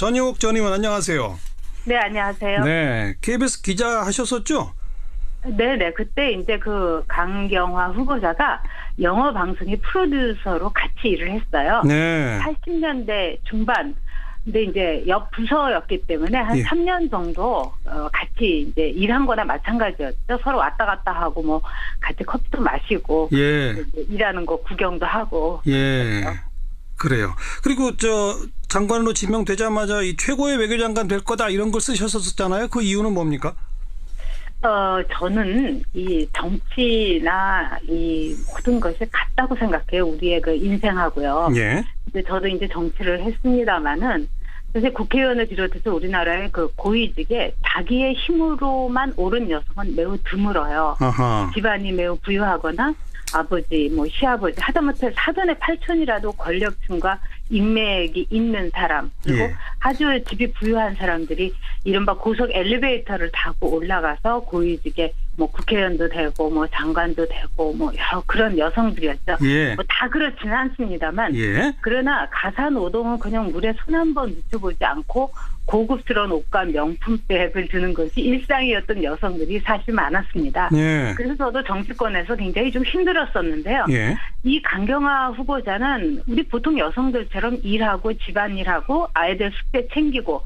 전영욱 전 의원 안녕하세요. 네, 안녕하세요. 네, KBS 기자 하셨었죠? 네네. 그때 이제 그 강경화 후보자가 영어 방송의 프로듀서로 같이 일을 했어요. 네. 80년대 중반. 근데 이제 옆 부서였기 때문에 한 예. 3년 정도 같이 이제 일한 거나 마찬가지였죠. 서로 왔다 갔다 하고 뭐 같이 커피도 마시고 예. 이제 일하는 거 구경도 하고. 예. 그래요. 그리고 장관으로 지명되자마자 이 최고의 외교장관 될 거다 이런 걸 쓰셨었잖아요. 그 이유는 뭡니까? 저는 이 정치나 이 모든 것이 같다고 생각해요. 우리의 그 인생하고요. 예. 근데 저도 이제 정치를 했습니다마는 사실 국회의원을 비롯해서 우리나라의 그 고위직에 자기의 힘으로만 오른 여성은 매우 드물어요. 아하. 집안이 매우 부유하거나 아버지, 뭐 시아버지, 하다못해 사돈의 팔촌이라도 권력층과 인맥이 있는 사람, 그리고 예. 아주 집이 부유한 사람들이 이른바 고속 엘리베이터를 타고 올라가서 고위직에 뭐 국회의원도 되고 뭐 장관도 되고 뭐 여러 그런 여성들이었죠. 예. 뭐 다 그렇지는 않습니다만, 예. 그러나 가사노동은 그냥 물에 손 한 번 묻혀보지 않고 고급스러운 옷과 명품백을 드는 것이 일상이었던 여성들이 사실 많았습니다. 예. 그래서 저도 정치권에서 굉장히 좀 힘들었었는데요. 예. 이 강경화 후보자는 우리 보통 여성들처럼 일하고 집안일하고 아이들 숙제 챙기고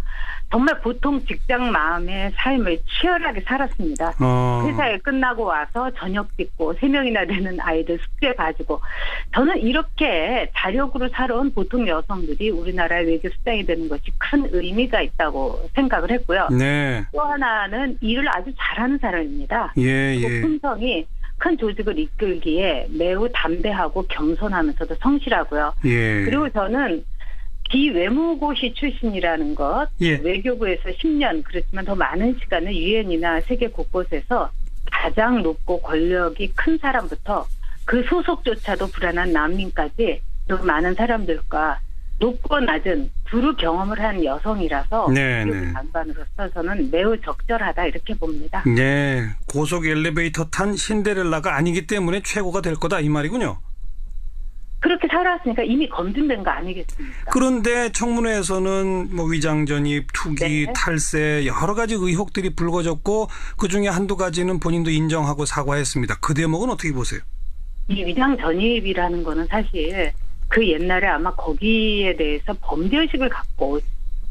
정말 보통 직장 마음의 삶을 치열하게 살았습니다. 회사에 끝나고 와서 저녁 짓고 3명이나 되는 아이들 숙제 봐주고, 저는 이렇게 자력으로 살아온 보통 여성들이 우리나라의 외교 수장이 되는 것이 큰 의미가 있다고 생각을 했고요. 네. 또 하나는 일을 아주 잘하는 사람입니다. 예. 그리고 예. 품성이 큰 조직을 이끌기에 매우 담대하고 겸손하면서도 성실하고요. 예. 그리고 저는 비외무고시 출신이라는 것, 예. 외교부에서 10년, 그렇지만 더 많은 시간을 유엔이나 세계 곳곳에서 가장 높고 권력이 큰 사람부터 그 소속조차도 불안한 난민까지 또 많은 사람들과 높고 낮은 두루 경험을 한 여성이라서 네, 외교부 네. 장관으로서 저는 매우 적절하다 이렇게 봅니다. 네. 고속 엘리베이터 탄 신데렐라가 아니기 때문에 최고가 될 거다 이 말이군요. 그렇게 살아왔으니까 이미 검증된 거 아니겠습니까? 그런데 청문회에서는 뭐 위장 전입, 투기, 네. 탈세 여러 가지 의혹들이 불거졌고 그중에 한두 가지는 본인도 인정하고 사과했습니다. 그 대목은 어떻게 보세요? 이 위장 전입이라는 거는 사실 그 옛날에 아마 거기에 대해서 범죄의식을 갖고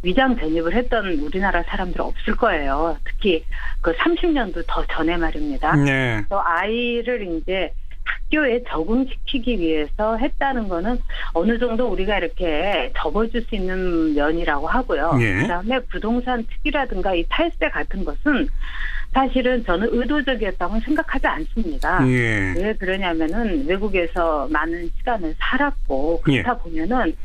위장 전입을 했던 우리나라 사람들 없을 거예요. 특히 그 30년도 더 전에 말입니다. 네. 또 아이를 이제 학교에 적응시키기 위해서 했다는 거는 어느 정도 우리가 이렇게 접어줄 수 있는 면이라고 하고요. 예. 그다음에 부동산 특이라든가 이 탈세 같은 것은 사실은 저는 의도적이었다고 생각하지 않습니다. 예. 왜 그러냐면은 외국에서 많은 시간을 살았고 그렇다 보면은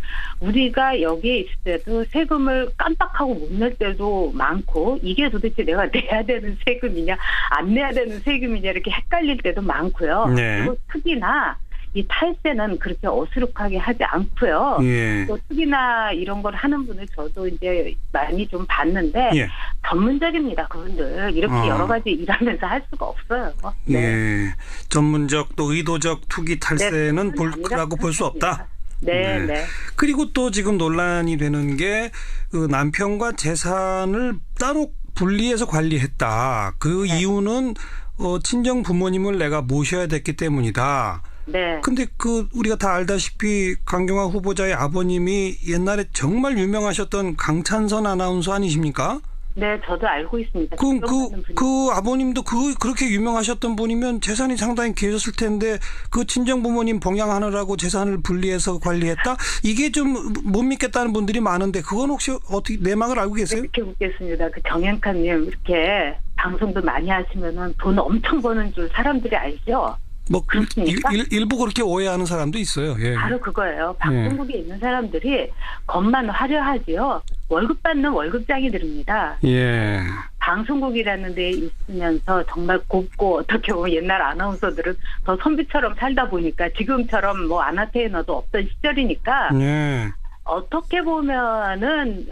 우리가 여기에 있을 때도 세금을 깜빡하고 못 낼 때도 많고 이게 도대체 내가 내야 되는 세금이냐 안 내야 되는 세금이냐 이렇게 헷갈릴 때도 많고요. 네. 그리고 특히나 이 탈세는 그렇게 어수룩하게 하지 않고요. 예. 또 특히나 이런 걸 하는 분을 저도 이제 많이 좀 봤는데 예. 전문적입니다. 그분들 이렇게 여러 가지 일하면서 할 수가 없어요. 네. 예. 전문적 또 의도적 투기 탈세는 볼거라고 볼 수 없다. 네, 네. 네. 그리고 또 지금 논란이 되는 게 그 남편과 재산을 따로 분리해서 관리했다. 그 네. 이유는 친정 부모님을 내가 모셔야 됐기 때문이다. 네. 근데 우리가 다 알다시피 강경화 후보자의 아버님이 옛날에 정말 유명하셨던 강찬선 아나운서 아니십니까? 네, 저도 알고 있습니다. 그 아버님도 그렇게 유명하셨던 분이면 재산이 상당히 계셨을 텐데 그 친정 부모님 봉양하느라고 재산을 분리해서 관리했다? 이게 좀 못 믿겠다는 분들이 많은데 그건 혹시 어떻게 내막을 알고 계세요? 이렇게 묻겠습니다. 그 정현칸님 이렇게 방송도 많이 하시면은 돈 엄청 버는 줄 사람들이 알죠? 뭐 그렇습니까? 일부 그렇게 오해하는 사람도 있어요. 예. 바로 그거예요. 방송국에 있는 사람들이 겉만 화려하지요. 월급 받는 월급장이들입니다. 예. 방송국이라는 데 있으면서 정말 곱고 어떻게 보면 옛날 아나운서들은 더 선비처럼 살다 보니까 지금처럼 뭐 아나테이너도 없던 시절이니까 예. 어떻게 보면은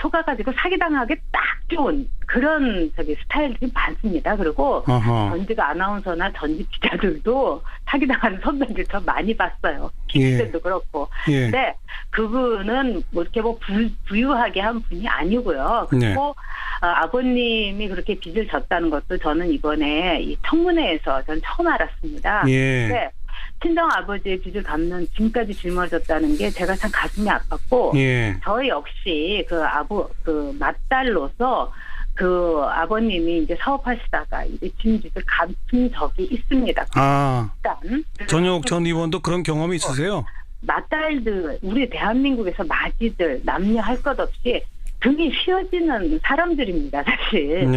속아가지고 사기당하게 딱 좋은 그런 스타일들이 많습니다. 그리고 전직 아나운서나 전직 기자들도 사기당하는 선배들 저 많이 봤어요. 기자들도 그렇고. 근데 그분은 뭐 이렇게 부유하게 한 분이 아니고요. 그리고 아버님이 그렇게 빚을 졌다는 것도 저는 이번에 이 청문회에서 전 처음 알았습니다. 근데 친정 아버지의 빚을 갚는 지금까지 짊어졌다는 게 제가 참 가슴이 아팠고 저 역시 그 맏딸로서 그 아버님이 이제 사업하시다가 이제 빚을 갚은 적이 있습니다. 일단 전효옥 전 의원도 그런 경험이 있으세요? 맏딸들 우리 대한민국에서 마지들 남녀 할 것 없이 등이 휘어지는 사람들입니다, 사실.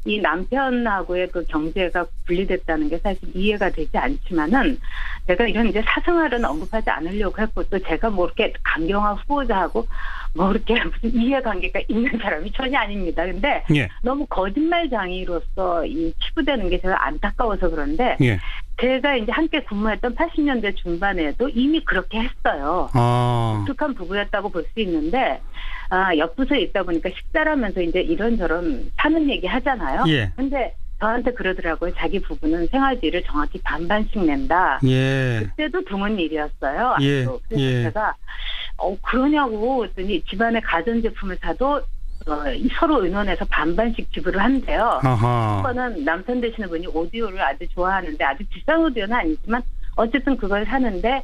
이 남편하고의 그 경제가 분리됐다는 게 사실 이해가 되지 않지만은 제가 이런 이제 사생활은 언급하지 않으려고 했고 또 제가 뭐 이렇게 강경화 후보자하고 뭐 이렇게 무슨 이해관계가 있는 사람이 전혀 아닙니다. 근데 너무 거짓말장이로서 이 치부되는 게 제가 안타까워서 그런데 제가 이제 함께 근무했던 80년대 중반에도 이미 그렇게 했어요. 독특한 부부였다고 볼 수 있는데 옆부서에 있다 보니까 식사를 하면서 이제 이런저런 사는 얘기 하잖아요. 근데 저한테 그러더라고요. 자기 부부는 생활비를 정확히 반반씩 낸다. 그때도 드문 일이었어요. 그래서 제가 그러냐고 했더니 집안에 가전제품을 사도 서로 의논해서 반반씩 지불을 한대요. 한 번은 남편 되시는 분이 오디오를 아주 좋아하는데 아주 비싼 오디오는 아니지만 어쨌든 그걸 사는데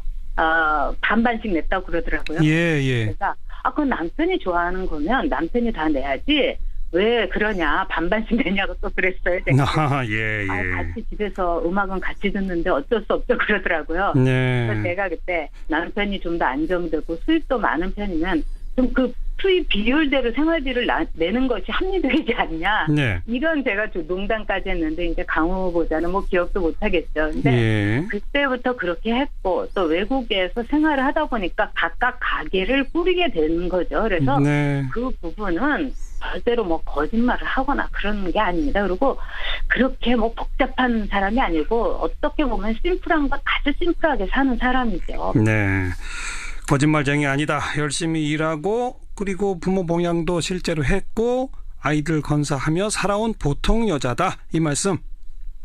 반반씩 냈다고 그러더라고요. 그래서 그건 남편이 좋아하는 거면 남편이 다 내야지 왜 그러냐 반반씩 내냐고 또 그랬어요. 제가. 같이 집에서 음악은 같이 듣는데 어쩔 수 없죠 그러더라고요. 그래서 제가 그때 남편이 좀 더 안정되고 수입도 많은 편이면 좀 그 수입 비율대로 생활비를 내는 것이 합리적이지 않냐. 이런 제가 좀 농담까지 했는데 이제 강호 후보자는 뭐 기억도 못 하겠죠. 근데 그때부터 그렇게 했고 또 외국에서 생활을 하다 보니까 각각 가게를 꾸리게 되는 거죠. 그래서 그 부분은 절대로 뭐 거짓말을 하거나 그러는 게 아닙니다. 그리고 그렇게 뭐 복잡한 사람이 아니고 어떻게 보면 심플한 거 아주 심플하게 사는 사람이죠. 거짓말쟁이 아니다. 열심히 일하고 그리고 부모 봉양도 실제로 했고 아이들 건사하며 살아온 보통 여자다. 이 말씀.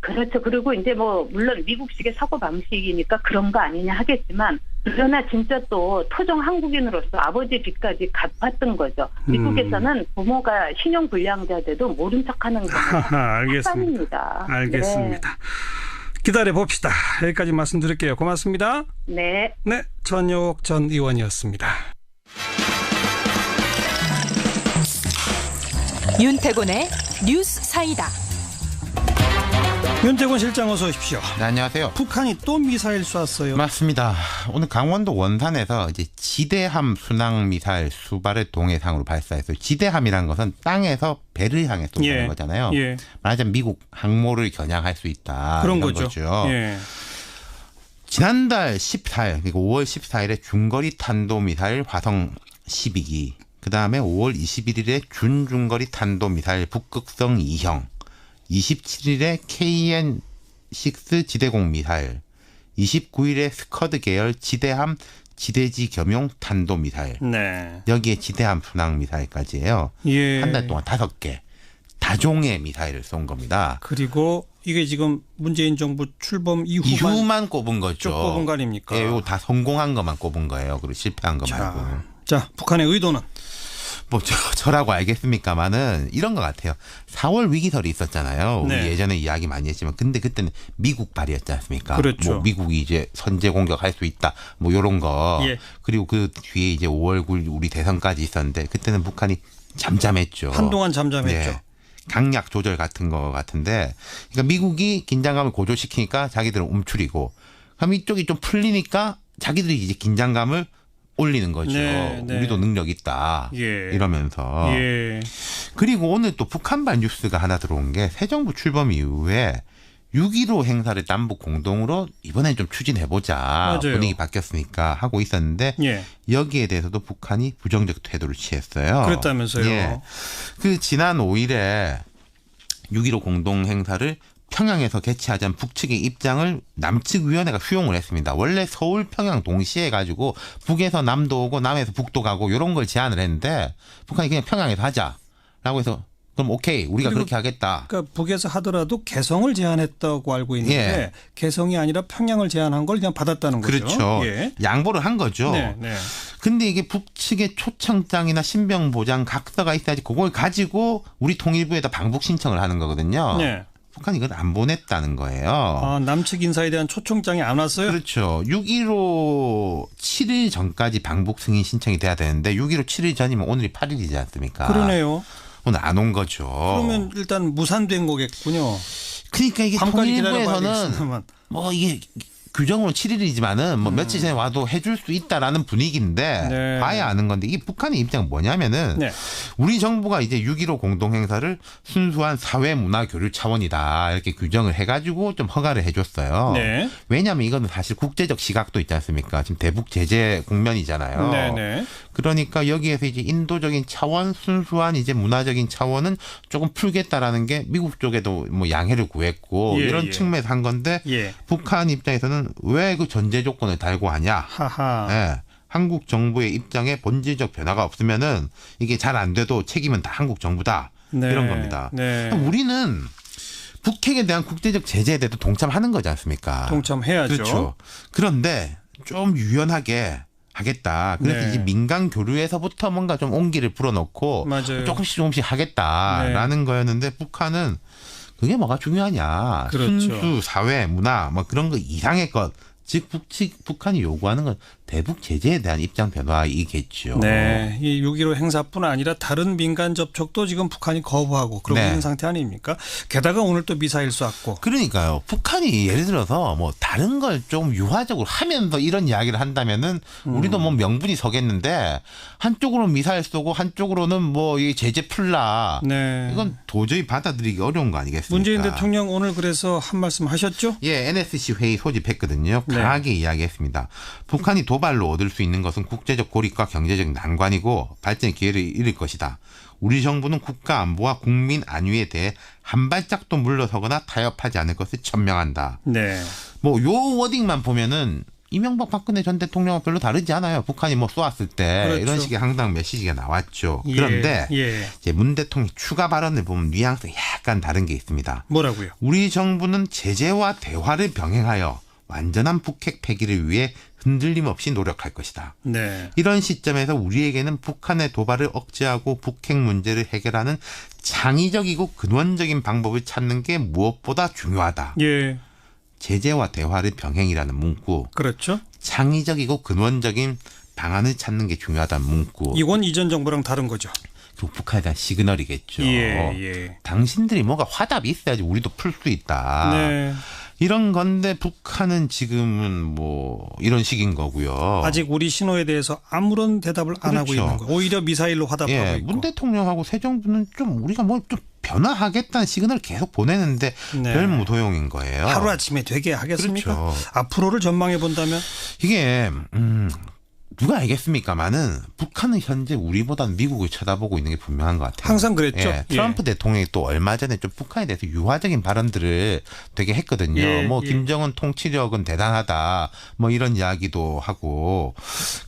그렇죠. 그리고 이제 뭐 물론 미국식의 사고 방식이니까 그런 거 아니냐 하겠지만 그러나 진짜 또 토종 한국인으로서 아버지 빚까지 갚았던 거죠. 미국에서는 부모가 신용불량자돼도 모른 척하는 경우가 알겠습니다. 알겠습니다. 기다려 봅시다. 여기까지 말씀드릴게요. 고맙습니다. 네. 전효옥 전 의원이었습니다. 윤태곤의 뉴스 사이다. 윤태곤 실장 어서 오십시오. 네, 안녕하세요. 북한이 또 미사일 쐈어요. 맞습니다. 오늘 강원도 원산에서 이제 지대함 순항 미사일 수발을 동해상으로 발사했어요. 지대함이라는 것은 땅에서 배를 향해 쏜다는 거잖아요. 말하자면 미국 항모를 겨냥할 수 있다. 그런 이런 거죠. 지난달 14일, 그러니까 5월 14일에 중거리 탄도미사일 화성 12기, 그 다음에 5월 21일에 준중거리 탄도미사일 북극성 2형, 27일에 KN-6 지대공 미사일, 29일에 스커드 계열 지대함 지대지 겸용 탄도미사일, 여기에 지대함 순항 미사일까지예요. 한 달 동안 5개 다종의 미사일을 쏜 겁니다. 그리고 이게 지금 문재인 정부 출범 이후만 꼽은 거죠. 쭉 꼽은 거 아닙니까? 이거 다 성공한 것만 꼽은 거예요. 그리고 실패한 것 말고. 자, 북한의 의도는? 뭐 저라고 알겠습니까만은 이런 것 같아요. 4월 위기설이 있었잖아요. 우리 예전에 이야기 많이 했지만 근데 그때는 미국 발이었지 않습니까? 그렇죠. 뭐 미국이 이제 선제 공격할 수 있다. 뭐 이런 거. 그리고 그 뒤에 이제 5월 9일 우리 대선까지 있었는데 그때는 북한이 잠잠했죠. 한동안 잠잠했죠. 강약 조절 같은 거 같은데 그러니까 미국이 긴장감을 고조시키니까 자기들은 움츠리고 그럼 이쪽이 좀 풀리니까 자기들이 이제 긴장감을 올리는 거죠. 우리도 능력 있다. 이러면서. 그리고 오늘 또 북한발 뉴스가 하나 들어온 게 새 정부 출범 이후에 6.15 행사를 남북 공동으로 이번엔 좀 추진해보자. 분위기 바뀌었으니까 하고 있었는데 여기에 대해서도 북한이 부정적 태도를 취했어요. 그랬다면서요. 그 지난 5일에 6.15 공동 행사를 평양에서 개최하자는 북측의 입장을 남측 위원회가 수용을 했습니다. 원래 서울 평양 동시에 가지고 북에서 남도 오고 남에서 북도 가고 이런 걸 제안을 했는데 북한이 그냥 평양에서 하자. 라고 해서 그럼 오케이 우리가 그렇게 하겠다. 그러니까 북에서 하더라도 개성을 제안했다고 알고 있는데 예. 개성이 아니라 평양을 제안한 걸 그냥 받았다는 거죠. 그렇죠. 예. 양보를 한 거죠. 네, 네. 근데 이게 북측의 초청장이나 신병 보장 각서가 있어야지 그걸 가지고 우리 통일부에다 방북 신청을 하는 거거든요. 네. 북한이 이걸 안 보냈다는 거예요. 아, 남측 인사에 대한 초청장이 안 왔어요? 그렇죠. 6.15 7일 전까지 방북 승인 신청이 돼야 되는데 6.15 7일 전이면 오늘이 8일이지 않습니까? 그러네요. 오늘 안 온 거죠. 그러면 일단 무산된 거겠군요. 그러니까 이게 밤까지 통일부에서는 기다려봐야겠습니다만. 뭐 이게 규정으로 7일이지만은 뭐 며칠 전에 와도 해줄 수 있다라는 분위기인데 네. 봐야 아는 건데 이게 북한의 입장은 뭐냐면은 네. 우리 정부가 이제 6.15 공동행사를 순수한 사회문화교류 차원이다 이렇게 규정을 해가지고 좀 허가를 해줬어요. 네. 왜냐하면 이거는 사실 국제적 시각도 있지 않습니까? 지금 대북 제재 국면이잖아요. 네, 네. 그러니까 여기에서 이제 인도적인 차원, 순수한 이제 문화적인 차원은 조금 풀겠다라는 게 미국 쪽에도 뭐 양해를 구했고 예, 이런 예. 측면에서 한 건데 예. 북한 입장에서는 왜 그 전제 조건을 달고 하냐? 하하. 예. 한국 정부의 입장에 본질적 변화가 없으면은 이게 잘 안 돼도 책임은 다 한국 정부다. 네. 이런 겁니다. 네. 우리는 북핵에 대한 국제적 제재에 대해서 동참하는 거지 않습니까? 동참해야죠. 그렇죠. 그런데 좀 유연하게 하겠다. 그래서 네. 이제 민간 교류에서부터 뭔가 좀 온기를 불어넣고 맞아요. 조금씩 하겠다라는 거였는데 북한은 그게 뭐가 중요하냐. 그렇죠. 순수, 사회, 문화 뭐 그런 거 이상의 것. 즉 북한이 요구하는 건 대북 제재에 대한 입장 변화이겠죠. 네, 이 6.15 행사뿐 아니라 다른 민간 접촉도 지금 북한이 거부하고 그러고 네. 있는 상태 아닙니까? 게다가 오늘 또 미사일 쐈고. 그러니까요. 북한이 예를 들어서 뭐 다른 걸 좀 유화적으로 하면서 이런 이야기를 한다면은 우리도 뭐 명분이 서겠는데 한쪽으로는 미사일 쏘고 한쪽으로는 뭐 이 제재 풀라. 네. 이건 도저히 받아들이기 어려운 거 아니겠습니까? 문재인 대통령 오늘 그래서 한 말씀 하셨죠? 예, NSC 회의 소집했거든요. 네. 강하게 이야기했습니다. 북한이 도발로 얻을 수 있는 것은 국제적 고립과 경제적 난관이고 발전의 기회를 잃을 것이다. 우리 정부는 국가 안보와 국민 안위에 대해 한 발짝도 물러서거나 타협하지 않을 것을 천명한다. 네. 뭐 요 워딩만 보면은 이명박 박근혜 전 대통령과 별로 다르지 않아요. 북한이 뭐 쏘았을 때 그렇죠. 이런 식의 항상 메시지가 나왔죠. 예, 그런데 예. 이제 문 대통령 추가 발언을 보면 뉘앙스가 약간 다른 게 있습니다. 뭐라고요? 우리 정부는 제재와 대화를 병행하여 완전한 북핵 폐기를 위해 흔들림 없이 노력할 것이다. 네. 이런 시점에서 우리에게는 북한의 도발을 억제하고 북핵 문제를 해결하는 창의적이고 근원적인 방법을 찾는 게 무엇보다 중요하다. 예. 제재와 대화를 병행이라는 문구, 그렇죠. 창의적이고 근원적인 방안을 찾는 게 중요하다는 문구. 이건 이전 정부랑 다른 거죠. 그 북한에 대한 시그널이겠죠. 예. 당신들이 뭔가 화답이 있어야지 우리도 풀 수 있다. 네. 이런 건데 북한은 지금은 뭐 이런 식인 거고요. 아직 우리 신호에 대해서 아무런 대답을 안 하고 그렇죠. 있는 거예요. 오히려 미사일로 화답하고 예, 있고. 문 대통령하고 새 정부는 좀 우리가 뭐 좀 변화하겠다는 시그널을 계속 보내는데 네. 별 무도용인 거예요. 하루아침에 되게 하겠습니까? 그렇죠. 앞으로를 전망해 본다면 이게 누가 알겠습니까마는 북한은 현재 우리보다는 미국을 쳐다보고 있는 게 분명한 것 같아요. 항상 그랬죠. 예, 트럼프 대통령이 또 얼마 전에 좀 북한에 대해서 유화적인 발언들을 되게 했거든요. 예, 뭐 예. 김정은 통치력은 대단하다. 뭐 이런 이야기도 하고.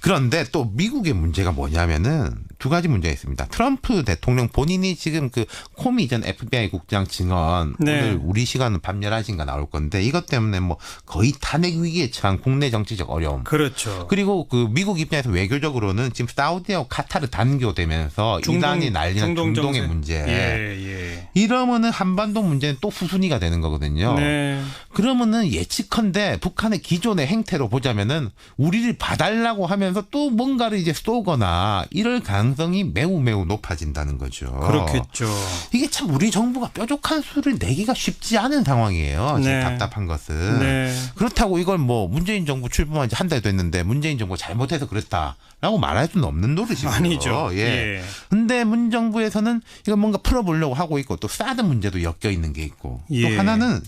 그런데 또 미국의 문제가 뭐냐면은 두 가지 문제가 있습니다. 트럼프 대통령 본인이 지금 그 코미 전 FBI 국장 증언 네. 오늘 우리 시간은 밤 11시인가 나올 건데 이것 때문에 뭐 거의 탄핵 위기에 처한 국내 정치적 어려움. 그렇죠. 그리고 그 미국 입장에서 외교적으로는 지금 사우디하고 카타르 단교되면서 이란이 난리난 중동의 문제. 예. 이러면은 한반도 문제는 또 후순위가 되는 거거든요. 네. 그러면은 예측컨대 북한의 기존의 행태로 보자면은 우리를 봐달라고 하면서 또 뭔가를 이제 쏘거나 이럴 가능성이 매우 높아진다는 거죠. 그렇겠죠. 이게 참 우리 정부가 뾰족한 수를 내기가 쉽지 않은 상황이에요. 지금 네. 답답한 것은. 네. 그렇다고 이걸 뭐 문재인 정부 출범한 지 한 달 됐는데 문재인 정부가 잘못해서 그랬다라고 말할 수는 없는 노릇이고요. 아니죠. 예. 예. 근데 문 정부에서는 이걸 뭔가 풀어보려고 하고 있고 또 사드 문제도 엮여 있는 게 있고 예. 또 하나는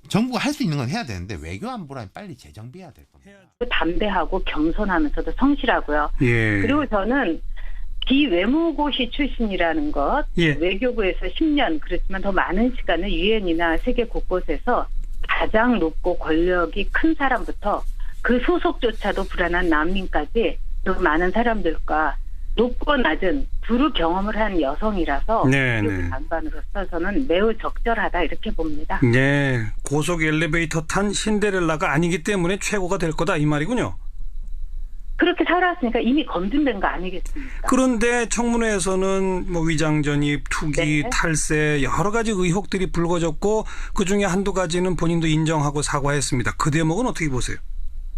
정부가 할 수 있는 건 해야 되는데 외교 안보라면 빨리 재정비해야 될 겁니다. 담대하고 겸손하면서도 성실하고요. 예. 그리고 저는 비외무고시 출신이라는 것, 예. 외교부에서 10년 그렇지만 더 많은 시간을 유엔이나 세계 곳곳에서 가장 높고 권력이 큰 사람부터 그 소속조차도 불안한 난민까지 또 많은 사람들과 높고 낮은 두루 경험을 한 여성이라서 네, 네, 네. 장관으로서 저는 매우 적절하다 이렇게 봅니다. 네, 고속 엘리베이터 탄 신데렐라가 아니기 때문에 최고가 될 거다 이 말이군요. 그렇게 살아왔으니까 이미 검증된 거 아니겠습니까? 그런데 청문회에서는 뭐 위장 전입, 투기, 네. 탈세 여러 가지 의혹들이 불거졌고 그중에 한두 가지는 본인도 인정하고 사과했습니다. 그 대목은 어떻게 보세요?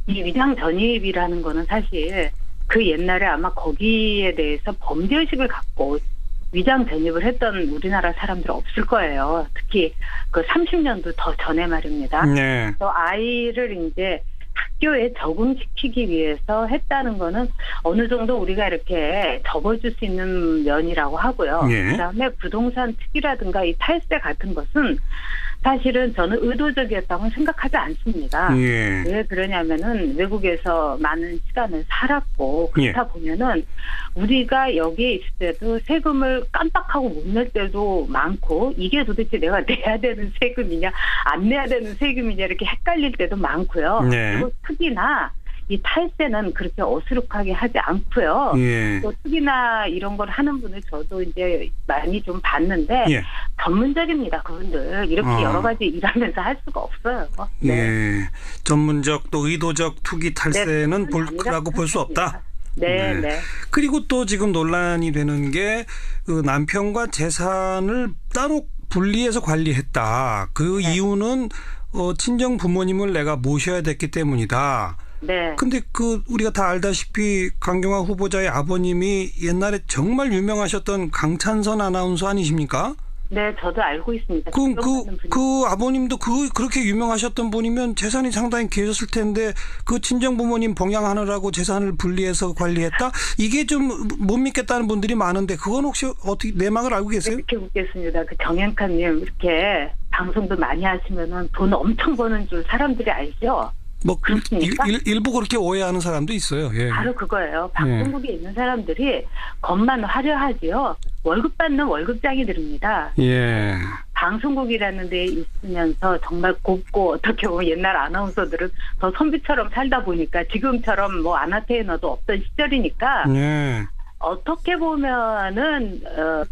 이 위장 전입이라는 거는 사실 그 옛날에 아마 거기에 대해서 범죄의식을 갖고 위장 전입을 했던 우리나라 사람들 없을 거예요. 특히 그 30년도 더 전에 말입니다. 네. 또 아이를 이제 학교에 적응시키기 위해서 했다는 거는 어느 정도 우리가 이렇게 접어줄 수 있는 면이라고 하고요. 예. 그다음에 부동산 특이라든가 이 탈세 같은 것은 사실은 저는 의도적이었다고 생각하지 않습니다. 예. 왜 그러냐면은 외국에서 많은 시간을 살았고 그렇다 보면은 우리가 여기에 있을 때도 세금을 깜빡하고 못 낼 때도 많고 이게 도대체 내가 내야 되는 세금이냐 안 내야 되는 세금이냐 이렇게 헷갈릴 때도 많고요. 네. 그리고 특히나 이 탈세는 그렇게 어수룩하게 하지 않고요. 예. 또 특히나 이런 걸 하는 분을 저도 이제 많이 좀 봤는데 예. 전문적입니다. 그분들 이렇게 여러 가지 일하면서 할 수가 없어요. 네. 예. 전문적 또 의도적 투기 탈세는 네, 볼거라고 볼 수 없다. 네, 네. 네. 그리고 또 지금 논란이 되는 게 그 남편과 재산을 따로 분리해서 관리했다. 그 네. 이유는 친정 부모님을 내가 모셔야 됐기 때문이다. 네. 근데 그 우리가 다 알다시피 강경화 후보자의 아버님이 옛날에 정말 유명하셨던 강찬선 아나운서 아니십니까? 네, 저도 알고 있습니다. 그 아버님도 그렇게 유명하셨던 분이면 재산이 상당히 계셨을 텐데 그 친정 부모님 봉양하느라고 재산을 분리해서 관리했다? 이게 좀 못 믿겠다는 분들이 많은데 그건 혹시 어떻게 내막을 알고 계세요? 이렇게 묻겠습니다. 그 정영칸님 이렇게 방송도 많이 하시면은 돈 엄청 버는 줄 사람들이 알죠? 뭐 그렇습니까? 일부 그렇게 오해하는 사람도 있어요. 예. 바로 그거예요. 방송국에 있는 사람들이 겉만 화려하지요. 월급 받는 월급장이들입니다. 예. 방송국이라는 데 있으면서 정말 곱고 어떻게 보면 옛날 아나운서들은 더 선비처럼 살다 보니까 지금처럼 뭐 아나테이너도 없던 시절이니까 예. 어떻게 보면은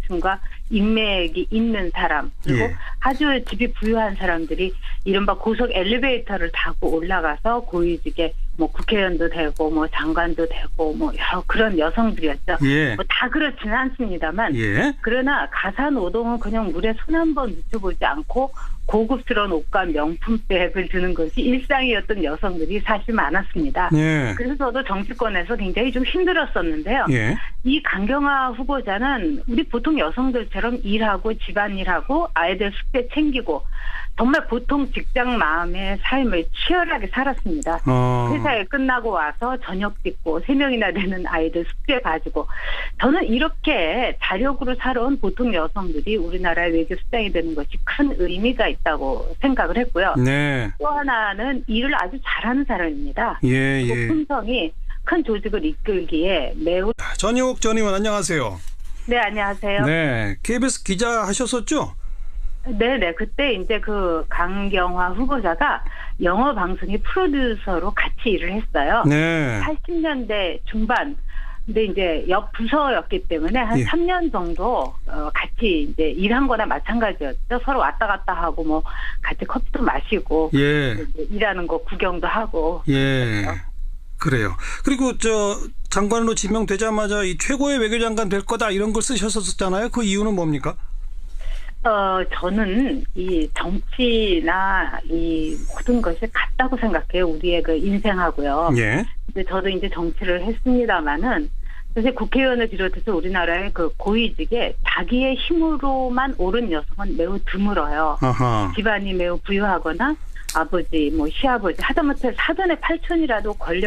뭔가 인맥이 있는 사람 그리고 예. 아주 집이 부유한 사람들이 이른바 고속 엘리베이터를 타고 올라가서 고위직에 뭐 국회의원도 되고 뭐 장관도 되고 뭐 여러 그런 여성들이었죠. 예. 뭐 다 그렇지는 않습니다만 예. 그러나 가사 노동은 그냥 물에 손 한 번 묻혀보지 않고 고급스러운 옷과 명품백을 드는 것이 일상이었던 여성들이 사실 많았습니다. 예. 그래서 저도 정치권에서 굉장히 좀 힘들었었는데요. 예. 이 강경화 후보자는 우리 보통 여성들처럼 일하고 집안일하고 아이들 숙제 챙기고 정말 보통 직장 마음의 삶을 치열하게 살았습니다. 회사에 끝나고 와서 저녁 빚고 3명이나 되는 아이들 숙제 가지고 저는 이렇게 자력으로 살아온 보통 여성들이 우리나라의 외교 수장이 되는 것이 큰 의미가 있다고 생각을 했고요. 네. 또 하나는 일을 아주 잘하는 사람입니다. 예, 그리고 예. 품성이 큰 조직을 이끌기에 매우 전효옥 전 의원 안녕하세요. 네, 안녕하세요. 네. KBS 기자 하셨었죠? 네네. 그때 이제 그 강경화 후보자가 영어 방송의 프로듀서로 같이 일을 했어요. 네. 80년대 중반. 근데 이제 옆 부서였기 때문에 한 예. 3년 정도 같이 이제 일한 거나 마찬가지였죠. 서로 왔다 갔다 하고 뭐 같이 커피도 마시고 예. 이제 일하는 거 구경도 하고. 예. 그래요. 그리고 장관으로 지명되자마자 이 최고의 외교장관 될 거다 이런 걸 쓰셨었잖아요. 그 이유는 뭡니까? 저는 이 정치나 이 모든 것이 같다고 생각해요. 우리의 그 인생하고요. 예. 근데 저도 이제 정치를 했습니다마는 사실 국회의원을 비롯해서 우리나라의 그 고위직에 자기의 힘으로만 오른 여성은 매우 드물어요. 아하. 집안이 매우 부유하거나 아버지, 뭐 시아버지, 하다못해 사돈의 팔촌이라도 권력